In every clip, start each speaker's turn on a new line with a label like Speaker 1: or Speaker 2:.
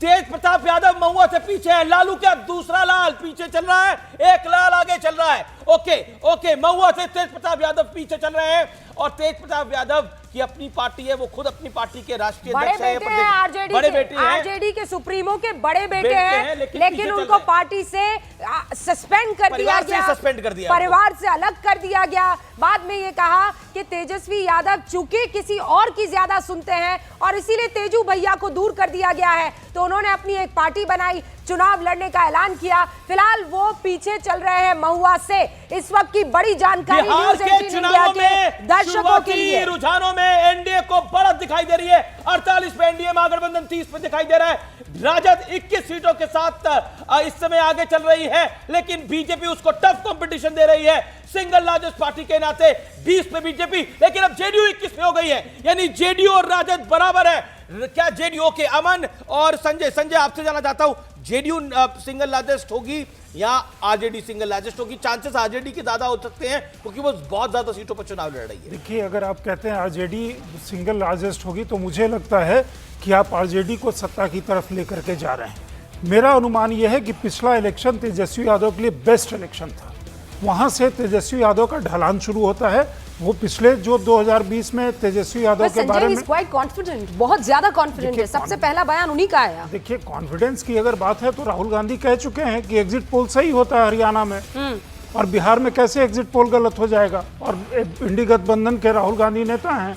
Speaker 1: तेज प्रताप यादव महुआ से पीछे है। लालू क्या दूसरा लाल पीछे चल रहा है, एक लाल आगे चल रहा है। ओके महुआ से तेज प्रताप यादव पीछे चल रहे हैं और तेज प्रताप यादव की अपनी पार्टी है, वो खुद अपनी पार्टी के राष्ट्रीय अध्यक्ष
Speaker 2: हैं,
Speaker 1: बड़े बेटे हैं,
Speaker 2: आरजेडी के सुप्रीमो के बड़े बेटे हैं, लेकिन उनको पार्टी से सस्पेंड कर दिया गया, परिवार से अलग कर दिया गया। बाद में ये कहा कि तेजस्वी यादव चूंकि किसी और की ज्यादा सुनते हैं और इसीलिए तेजू भैया को दूर कर दिया गया है, तो उन्होंने अपनी एक पार्टी बनाई, चुनाव लड़ने का ऐलान किया। फिलहाल वो पीछे चल रहे हैं महुआ से। इस वक्त की बड़ी जानकारी न्यूज़ 18 इंडिया के दर्शकों के लिए।
Speaker 1: रुझानों में एनडीए को बढ़त दिखाई दे रही है। 48 पे एनडीए, महागठबंधन 30 पे दिखाई दे रहा है। राजद 21 सीटों के साथ इस समय आगे चल रही है, लेकिन बीजेपी उसको टफ कंपटीशन दे रही है। सिंगल लार्जेस्ट पार्टी के नाते 20 पे बीजेपी, लेकिन अब जेडीयू 21 पे हो गई है, यानी जेडीयू और राजद बराबर है। क्या जेडीयू के अमन और संजय आपसे जानना चाहता हूं, जेडीयू सिंगल लार्जेस्ट होगी या आरजेडी सिंगल लार्जेस्ट होगी? चांसेस आरजेडी के ज्यादा हो सकते हैं क्योंकि वो बहुत ज्यादा सीटों पर चुनाव लड़ रही है।
Speaker 3: देखिए, अगर आप कहते हैं आरजेडी सिंगल लार्जेस्ट होगी तो मुझे लगता है कि आप आरजेडी को सत्ता की तरफ लेकर के जा रहे हैं। मेरा अनुमान यह है कि पिछला इलेक्शन तेजस्वी यादव के लिए बेस्ट इलेक्शन था। वहां से तेजस्वी यादव का ढलान शुरू होता है। वो पिछले जो 2020 में तेजस्वी यादव के बारे में
Speaker 2: क्वाइट कॉन्फिडेंट, बहुत ज्यादा कॉन्फिडेंट है। सबसे पहला बयान उन्हीं का आया।
Speaker 3: देखिए, कॉन्फिडेंस की अगर बात है तो राहुल गांधी कह चुके हैं कि एग्जिट पोल सही होता है हरियाणा में, और बिहार में कैसे एग्जिट पोल गलत हो जाएगा। और इंडी गठबंधन के राहुल गांधी नेता हैं,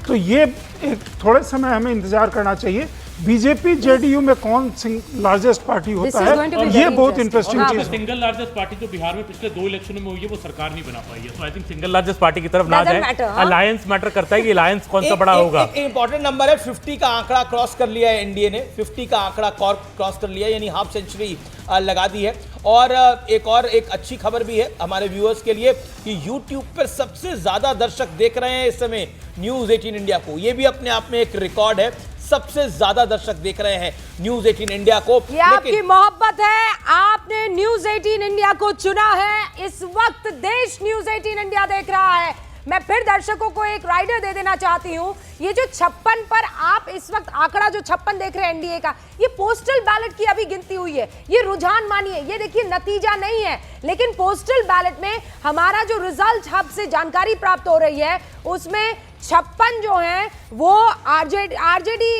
Speaker 3: तो ये एक थोड़े समय हमें इंतजार करना चाहिए। बीजेपी जेडीयू में कौन लार्जेस्ट पार्टी होता है, ये बहुत इंटरेस्टिंग चीज है।
Speaker 4: सिंगल लार्जेस्ट पार्टी जो बिहार में पिछले 2 इलेक्शनों में हुई है वो सरकार नहीं बना पाई है, तो I think single largest party की तरफ ना जाए। अलायंस मैटर करता है कि अलायंस कौन सा बड़ा होगा।
Speaker 1: एक इंपॉर्टेंट नंबर है, 50 का आंकड़ा क्रॉस कर लिया है एनडीए ने, 50 का आंकड़ा क्रॉस कर लिया है, यानी हाफ सेंचुरी लगा दी है। और एक अच्छी खबर भी है हमारे व्यूअर्स के लिए कि यूट्यूब पर सबसे ज्यादा दर्शक देख रहे हैं इस समय न्यूज़ 18 इंडिया को। ये भी अपने आप में एक रिकॉर्ड है, सबसे ज्यादा दर्शक देख रहे हैं न्यूज़ 18 इंडिया को।
Speaker 2: ये आपकी मोहब्बत है, आपने न्यूज़ 18 इंडिया को चुना है। इस वक्त देश न्यूज़ 18 इंडिया देख रहा है। मैं फिर दर्शकों को एक राइडर दे देना चाहती हूं। ये जो 56 पर आप इस वक्त आंकड़ा जो 56 देख रहे हैं एनडीए का, ये पोस्टल बैलेट की अभी गिनती हुई है। ये रुझान मानिए, ये देखिए नतीजा नहीं है, लेकिन पोस्टल बैलेट में हमारा जो रिजल्ट हब से जानकारी प्राप्त हो रही है उसमें 56 जो हैं वो आरजेडी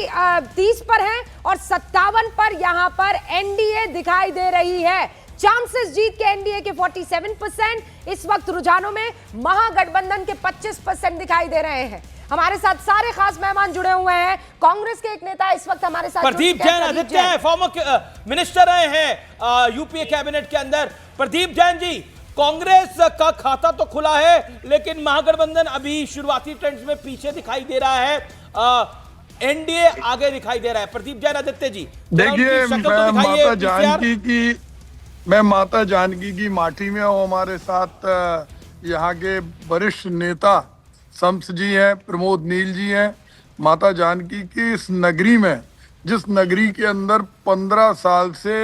Speaker 2: 30 पर हैं और 57 पर यहां पर एनडीए दिखाई दे रही है। चांसेस जीत के एनडीए के 47%, इस वक्त रुझानों में महागठबंधन के 25% दिखाई दे रहे हैं। हमारे साथ सारे खास मेहमान जुड़े हुए हैं। कांग्रेस के एक नेता इस वक्त हमारे साथ
Speaker 1: प्रदीप जैन आदित्य हैं, फॉर्मर मिनिस्टर रहे हैं यूपीए कैबिनेट के अंदर। प्रदीप जैन जी, कांग्रेस का खाता तो खुला है लेकिन महागठबंधन अभी शुरुआती ट्रेंड्स में पीछे दिखाई दे रहा है, एनडीए आगे दिखाई दे रहा है। प्रदीप जैन आदित्य जी,
Speaker 5: देखिए, मैं माता जानकी की माटी में हूँ। हमारे साथ यहाँ के वरिष्ठ नेता शम्स जी हैं, प्रमोद नील जी हैं। माता जानकी की इस नगरी में, जिस नगरी के अंदर 15 साल से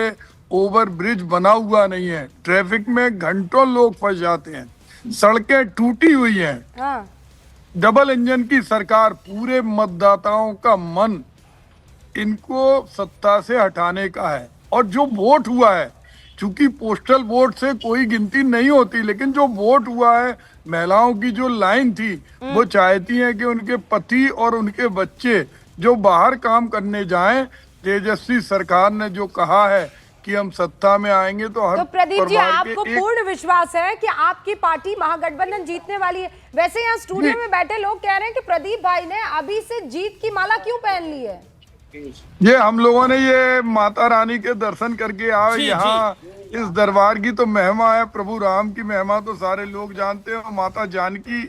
Speaker 5: ओवर ब्रिज बना हुआ नहीं है, ट्रैफिक में घंटों लोग फंस जाते हैं, सड़कें टूटी हुई हैं, डबल इंजन की सरकार, पूरे मतदाताओं का मन इनको सत्ता से हटाने का है। और जो वोट हुआ है, चूंकि पोस्टल वोट से कोई गिनती नहीं होती, लेकिन जो वोट हुआ है, महिलाओं की जो लाइन थी, वो चाहती हैं कि उनके पति और उनके बच्चे जो बाहर काम करने जाएं। तेजस्वी सरकार ने जो कहा है कि हम सत्ता में आएंगे तो हर
Speaker 2: प्रदीप जी, आपको पूर्ण विश्वास है कि आपकी पार्टी महागठबंधन जीतने वाली है? वैसे यहाँ स्टूडियो में बैठे लोग कह रहे हैं कि प्रदीप भाई ने अभी से जीत की माला क्यों पहन ली है?
Speaker 5: ये हम लोगों ने ये माता रानी के दर्शन करके आए यहाँ। इस दरबार की तो महिमा है, प्रभु राम की महिमा तो सारे लोग जानते हैं। माता जानकी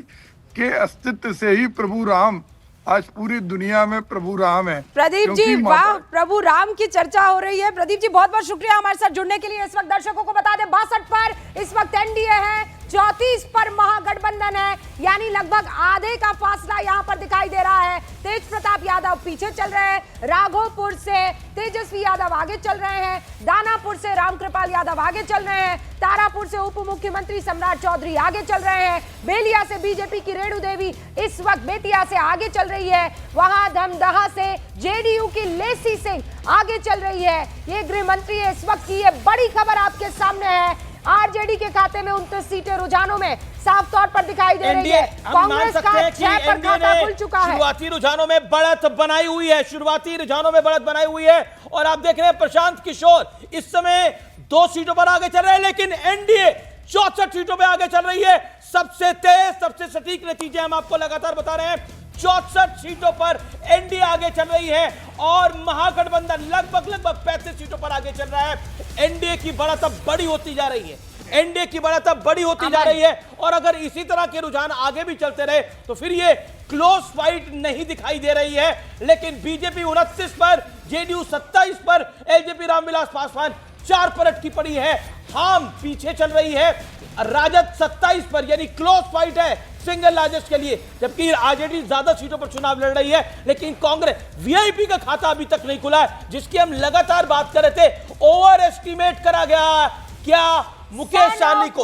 Speaker 5: के अस्तित्व से ही प्रभु राम आज पूरी दुनिया में प्रभु राम है।
Speaker 2: प्रदीप जी, वाह, प्रभु राम की चर्चा हो रही है। प्रदीप जी, बहुत बहुत शुक्रिया हमारे साथ जुड़ने के लिए। इस वक्त दर्शकों को बता दें, 62 पर इस वक्त एनडीए है, 34 पर महागठबंधन है, यानी लगभग आधे का फासला यहां पर दिखाई दे रहा है। तेज प्रताप यादव पीछे चल रहे हैं, राघोपुर से तेजस्वी यादव आगे चल रहे हैं, दानापुर से रामकृपाल यादव आगे चल रहे हैं, तारापुर से उप मुख्यमंत्री सम्राट चौधरी आगे चल रहे हैं, बेलिया से बीजेपी की रेणु देवी इस वक्त बेतिया से आगे चल रही है, वहां धमदाहा से जेडीयू की लेसी सिंह आगे चल रही है। ये गृह मंत्री है इस वक्त की ये बड़ी खबर आपके सामने है। आरजेडी के खाते में 29 सीटें रुझानों में साफ तौर पर दिखाई दे रही है। कांग्रेस का 6 पर खाता खुल चुका है।
Speaker 1: शुरुआती रुझानों में बढ़त बनाई हुई है, शुरुआती रुझानों में बढ़त बनाई हुई है। और आप देख रहे हैं प्रशांत किशोर इस समय 2 सीटों पर आगे चल रहे हैं, लेकिन एनडीए 64 सीटों पर आगे चल रही है। सबसे तेज, सबसे सटीक नतीजे हम आपको लगातार बता रहे हैं। 64 सीटों पर एनडीए आगे चल रही है और महागठबंधन लगभग 35 सीटों पर आगे चल रहा है। एनडीए की बढ़त अब बड़ी होती जा रही है, एनडीए की बढ़त अब बड़ी होती जा रही है। और अगर इसी तरह के रुझान आगे भी चलते रहे तो फिर ये क्लोज फाइट नहीं दिखाई दे रही है। लेकिन बीजेपी 29 पर, जेडीयू 27 पर, एलजेपी रामविलास पासवान 4 पर अटकी पड़ी है। हम पीछे चल रही है, राजद 27 पर, यानी क्लोज फाइट है सिंगल लार्जेस्ट के लिए। जबकि आरजेडी ज्यादा सीटों पर चुनाव लड़ रही है, लेकिन कांग्रेस वीआईपी का खाता अभी तक नहीं खुला है, जिसकी हम लगातार बात कर रहे थे। ओवर एस्टिमेट करा गया क्या मुकेश सहनी को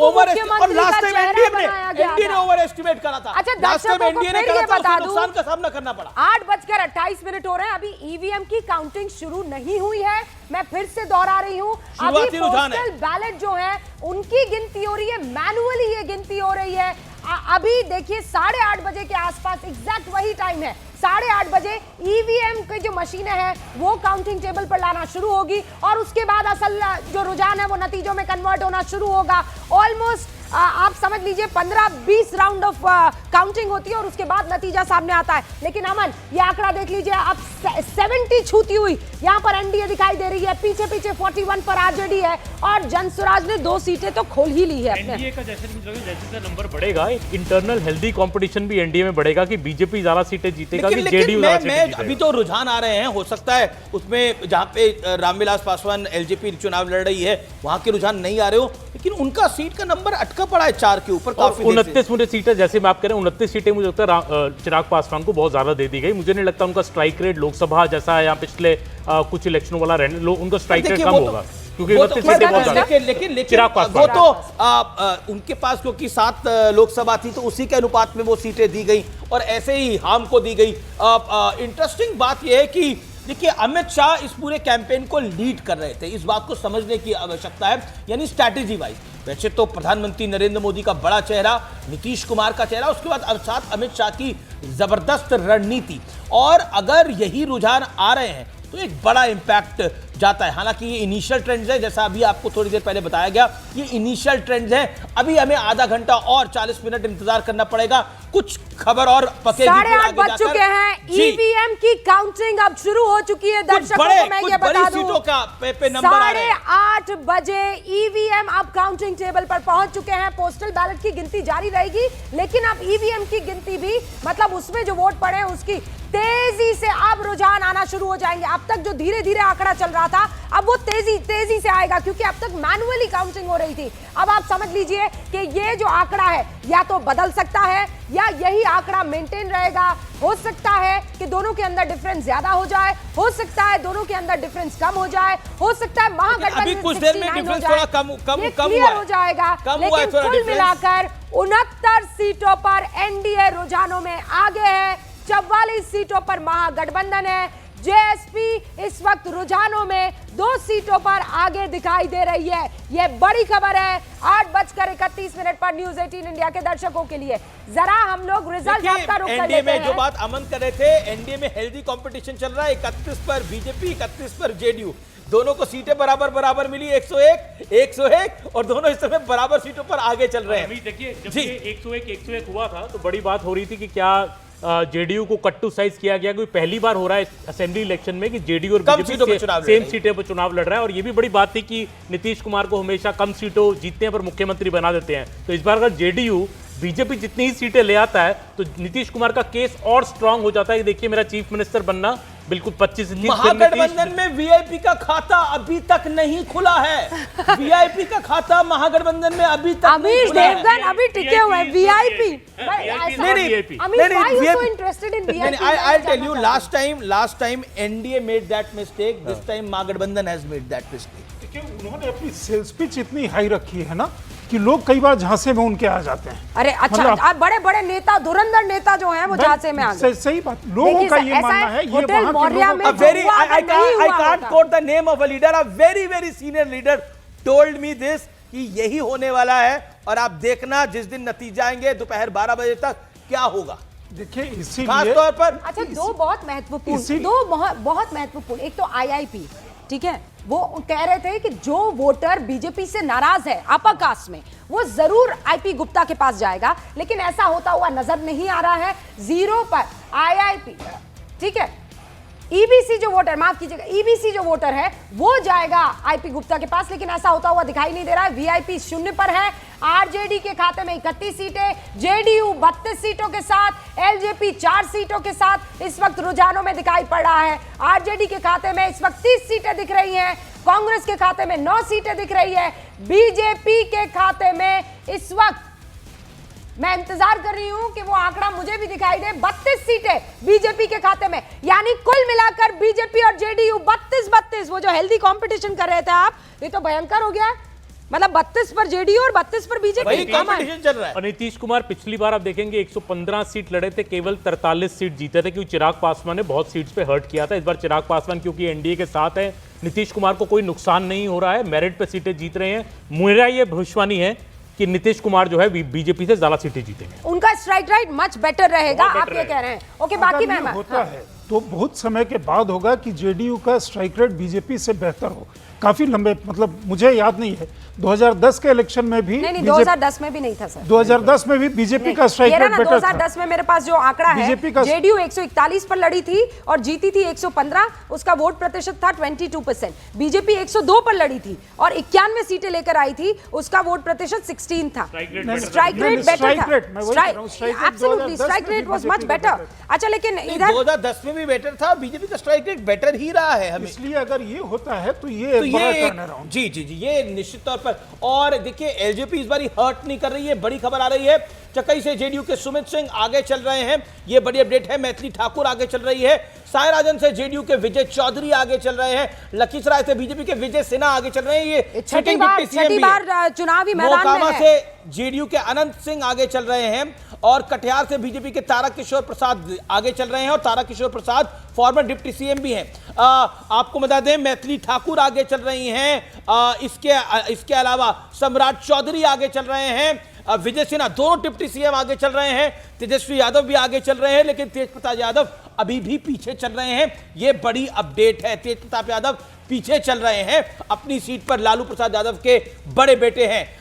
Speaker 1: ओवर और लास्ट टाइम एनडीए ने ओवर एस्टिमेट करा था।
Speaker 2: अच्छा, दर्शकों को फिर ये बता दूं,
Speaker 1: नुकसान का सामना करना पड़ा।
Speaker 2: 8:28 हो रहे हैं, अभी ईवीएम की काउंटिंग शुरू नहीं हुई है। मैं फिर से दोहरा रही हूं, अभी पोस्टल बैलेट जो है उनकी गिनती हो रही है, मैनुअली ये गिनती हो रही है। अभी देखिए 8:30 बजे के आसपास एग्जैक्ट वही टाइम है। 8:30 बजे ईवीएम की जो मशीनें हैं वो काउंटिंग टेबल पर लाना शुरू होगी और उसके बाद असल जो रुझान है वो नतीजों में कन्वर्ट होना शुरू होगा। ऑलमोस्ट आप समझ लीजिए 15-20 राउंड ऑफ काउंटिंग होती है और उसके बाद नतीजा सामने आता है। लेकिन अमन, ये आंकड़ा देख लीजिए, अब 70 छूती हुई यहाँ पर एनडीए दिखाई दे रही है। पीछे 41 पर आरजेडी है और जनसुराज ने 2 सीटें तो खोल ही ली है।
Speaker 4: एनडीए का जैसे नंबर बढ़ेगा, इंटरनल हेल्दी कंपटीशन भी एनडीए में बढ़ेगा कि बीजेपी ज्यादा सीटें जीतेगा कि जेडीयू ज्यादा सीटें जीतेगा।
Speaker 1: अभी तो रुझान आ रहे हैं, हो सकता है उसमें जहां पे रामविलास पासवान एलजेपी चुनाव लड़ रही है वहां के रुझान नहीं आ रहे हो, लेकिन उनका सीट का नंबर अटका पड़ा है 4 के ऊपर। काफी
Speaker 4: 29 मुझे सीटें, जैसे मैं आप कह रहे हैं 29 सीटें मुझे लगता है चिराग पासवान को बहुत ज्यादा दे दी गई। मुझे नहीं लगता उनका स्ट्राइक रेट लोकसभा जैसा या पिछले कुछ इलेक्शनों वाला उनका स्ट्राइक रेट कम होगा, क्योंकि 29 सीटें बहुत ज्यादा।
Speaker 1: लेकिन चिराग पासवान वो तो उनके पास क्योंकि 7 लोकसभा थी तो उसी के अनुपात में वो सीटें दी गई और ऐसे ही हम को दी गई। इंटरेस्टिंग बात यह है कि देखिए अमित शाह इस पूरे कैंपेन को लीड कर रहे थे, इस बात को समझने की आवश्यकता है, यानी स्ट्रैटेजी वाइज। वैसे तो प्रधानमंत्री नरेंद्र मोदी का बड़ा चेहरा, नीतीश कुमार का चेहरा, उसके बाद साथ अमित शाह की जबरदस्त रणनीति, और अगर यही रुझान आ रहे हैं तो एक बड़ा इंपैक्ट जाता है। हालांकि ये इनिशियल ट्रेंड्स है, जैसा अभी आपको थोड़ी देर पहले बताया गया, ये इनिशियल ट्रेंड्स हैं। अभी हमें आधा घंटा और 40 मिनट इंतजार करना पड़ेगा, कुछ खबर और पकेगी।
Speaker 2: 8:30 बज चुके हैं, ईवीएम की काउंटिंग अब शुरू हो चुकी है। दर्शकों को मैं ये बता दूं, 8:30 बजे ईवीएम अब काउंटिंग टेबल पर पहुंच चुके हैं। पोस्टल बैलेट की गिनती जारी रहेगी, लेकिन अब ईवीएम की गिनती भी, मतलब उसमें जो वोट पड़े हैं उसकी तेजी से अब रुझान आना शुरू हो जाएंगे। अब तक जो धीरे धीरे आंकड़ा चल रहा था अब वो तेजी से आएगा, क्योंकि अब तक मैनुअली काउंटिंग हो रही थी। अब आप समझ लीजिए कि ये जो आंकड़ा है या तो बदल सकता है या यही आंकड़ा मेंटेन रहेगा। हो सकता है कि दोनों के अंदर डिफरेंस ज्यादा हो जाए, हो सकता है दोनों के अंदर डिफरेंस कम हो जाए, हो सकता है महागठबंधन
Speaker 1: कुछ देर में डिफरेंस थोड़ा कम
Speaker 2: हो जाएगा। लेकिन कुल मिलाकर 69 सीटों पर एनडीए रुझानों में आगे है, 44 सीटों पर महागठबंधन है। जेएसपी इस वक्त रुझानों में 2 सीटों पर आगे दिखाई दे रही है। यह बड़ी खबर है 8:31 पर न्यूज 18 इंडिया के दर्शकों के लिए। जरा हम लोग रिजल्ट आपका रुक कर लेते हैं।
Speaker 1: एनडीए में जो बात अमन कर रहे थे, एनडीए में हेल्दी कंपटीशन चल रहा है। 31 पर बीजेपी, 31 पर जेडीयू, दोनों को सीटें बराबर मिली, 101 और दोनों इस समय बराबर सीटों पर आगे चल रहे हैं।
Speaker 4: देखिए जब ये 101 हुआ था तो बड़ी बात हो रही थी कि क्या जेडीयू को कट टू साइज किया गया, क्योंकि पहली बार हो रहा है असेंबली इलेक्शन में कि जेडीयू और बीजेपी सेम सीटें पर चुनाव लड़ रहा है। और ये भी बड़ी बात थी कि नीतीश कुमार को हमेशा कम सीटों जीतने पर मुख्यमंत्री बना देते हैं। तो इस बार अगर जेडीयू बीजेपी जितनी ही सीटें ले आता है तो नीतीश कुमार का केस और स्ट्रांग हो जाता है कि देखिए मेरा चीफ मिनिस्टर बनना बिल्कुल 25
Speaker 1: महागठबंधन में वीआईपी का खाता अभी तक नहीं खुला है। वीआईपी का खाता महागठबंधन में अभी तक
Speaker 2: अमीश देवगन अभी टिके हुए हैं। VIP
Speaker 1: I'll tell you, last time NDA made that mistake, this time Mahagathbandhan has made that mistake।
Speaker 3: उन्होंने अपनी सेल्स पिच इतनी हाई रखी है ना कि लोग कई बार झांसे में उनके आ जाते हैं।
Speaker 2: अरे अच्छा,
Speaker 3: मतलब-
Speaker 2: आप बड़े बड़े नेता, धुरंधर नेता जो हैं वो झांसे में आ गए।
Speaker 3: सही बात, लोगों का ये मानना है, ये
Speaker 2: होटल
Speaker 3: वहाँ के
Speaker 2: मौर्या
Speaker 3: लोगों
Speaker 2: में
Speaker 3: का-
Speaker 2: जो
Speaker 1: very
Speaker 2: हुआ,
Speaker 1: I
Speaker 2: अगर नहीं
Speaker 1: can't
Speaker 2: हुआ
Speaker 1: I can't
Speaker 2: होता।
Speaker 1: quote the name of a leader. A very senior leader told me this कि यही होने वाला है और आप देखना जिस दिन नतीजे आएंगे दोपहर 12 बजे तक क्या होगा।
Speaker 3: देखिए
Speaker 1: खास
Speaker 3: इसीलिए
Speaker 1: तौर पर
Speaker 2: अच्छा, दो बहुत महत्वपूर्ण,
Speaker 3: इसी-
Speaker 2: दो बहुत महत्वपूर्ण, एक तो आईआईपी, ठीक है, वो कह रहे थे कि जो वोटर बीजेपी से नाराज है अपर कास्ट में, वो जरूर आईपी गुप्ता के पास जाएगा, लेकिन ऐसा होता हुआ नजर नहीं आ रहा है। 0 पर आईआईपी, ठीक है, ईबीसी जो वोटर, माफ कीजिएगा, ईबीसी जो वोटर है वो जाएगा आईपी गुप्ता के पास, लेकिन ऐसा होता हुआ दिखाई नहीं दे रहा है। वीआईपी 0 पर है। आरजेडी के खाते में 31 सीटें, जेडीयू 32 सीटों के साथ, एलजेपी 4 सीटों के साथ इस वक्त रुझानों में दिखाई पड़ रहा है। आरजेडी के खाते में इस वक्त 30 सीटें दिख रही हैं, कांग्रेस के खाते में 9 सीटें दिख रही है, बीजेपी के खाते में इस वक्त, मैं इंतजार कर रही हूं कि वो आंकड़ा मुझे भी दिखाई दे, 32 सीटें बीजेपी के खाते में, यानी कुल मिलाकर बीजेपी और जेडीयू 32। वो जो हेल्दी कंपटीशन कर रहे थे आप, ये तो भयंकर हो गया है। मतलब 32 पर जेडीयू और 32 पर बीजेपी।
Speaker 1: वही कंपटीशन चल रहा है।
Speaker 4: और नीतीश कुमार पिछली बार आप देखेंगे 115 सीट लड़े थे, केवल 43 सीट जीते थे, क्योंकि चिराग पासवान ने बहुत सीट्स पे हर्ट किया था। इस बार चिराग पासवान क्योंकि एनडीए के साथ है, नीतीश कुमार को कोई नुकसान नहीं हो रहा है, मेरिट पे सीटें जीत रहे हैं। मेरा ये भविष्यवाणी है कि नीतीश कुमार जो है बीजेपी से ज्यादा सीटें जीतेंगे।
Speaker 2: उनका स्ट्राइक रेट मच बेटर रहेगा, आप ये कह रहे हैं। ओके, बाकी
Speaker 3: अगर ये
Speaker 2: मैं
Speaker 3: होता है तो बहुत समय के बाद होगा कि जेडीयू का स्ट्राइक रेट बीजेपी से बेहतर हो। काफी लंबे, मतलब मुझे याद नहीं है 2010 के इलेक्शन में भी,
Speaker 2: नहीं 2010 में भी नहीं था सर।
Speaker 3: 2010 में भी बीजेपी का स्ट्राइक
Speaker 2: ये
Speaker 3: रेट
Speaker 2: ना
Speaker 3: बेटर
Speaker 2: 2010 में मेरे पास जो आंकड़ा है,
Speaker 3: बीजेपी का-
Speaker 2: जेडीयू 141 पर लड़ी थी और जीती थी 115, उसका वोट प्रतिशत था 22%। बीजेपी 102 पर लड़ी थी और 91 सीटें लेकर आई थी, उसका वोट प्रतिशत 16 था। स्ट्राइक रेट बेटर था, absolutely strike rate was much better. अच्छा, लेकिन इधर
Speaker 1: 2010 में भी बेटर था, बीजेपी का स्ट्राइक रेट बेटर ही रहा है हमें।
Speaker 3: इसलिए अगर ये होता है तो ये
Speaker 1: तो
Speaker 3: एक बड़ा
Speaker 1: ये
Speaker 3: टर्न अराउंड।
Speaker 1: जी जी जी, ये निश्चित तौर पर। और देखिए एलजेपी इस बार हर्ट नहीं कर रही है, बड़ी खबर आ रही है। चकई से जेडीयू के सुमित सिंह आगे चल रहे हैं, ये बड़ी अपडेट है। मैथिली ठाकुर आगे चल रही है। सायराजन से जेडीयू के विजय चौधरी आगे चल रहे हैं। लखीसराय से बीजेपी के विजय सिन्हा आगे चल रहे हैं। ये
Speaker 2: छठी बार चुनावी मैदान में
Speaker 1: मोकामा
Speaker 2: है।
Speaker 1: से जेडीयू के अनंत सिंह आगे चल रहे हैं और कटिहार से बीजेपी के तारा किशोर प्रसाद आगे चल रहे हैं और तारा किशोर प्रसाद फॉर्मर डिप्टी सीएम भी हैं। आपको बता दें मैथिली ठाकुर आगे चल रही हैं। इसके अलावा सम्राट चौधरी आगे चल रहे हैं। विजय सिन्हा, दोनों डिप्टी सीएम आगे चल रहे हैं। तेजस्वी यादव भी आगे चल रहे हैं, लेकिन तेज प्रताप यादव अभी भी पीछे चल रहे हैं। ये बड़ी अपडेट है, तेज प्रताप यादव पीछे चल रहे हैं। अपनी सीट पर लालू प्रसाद यादव के बड़े बेटे हैं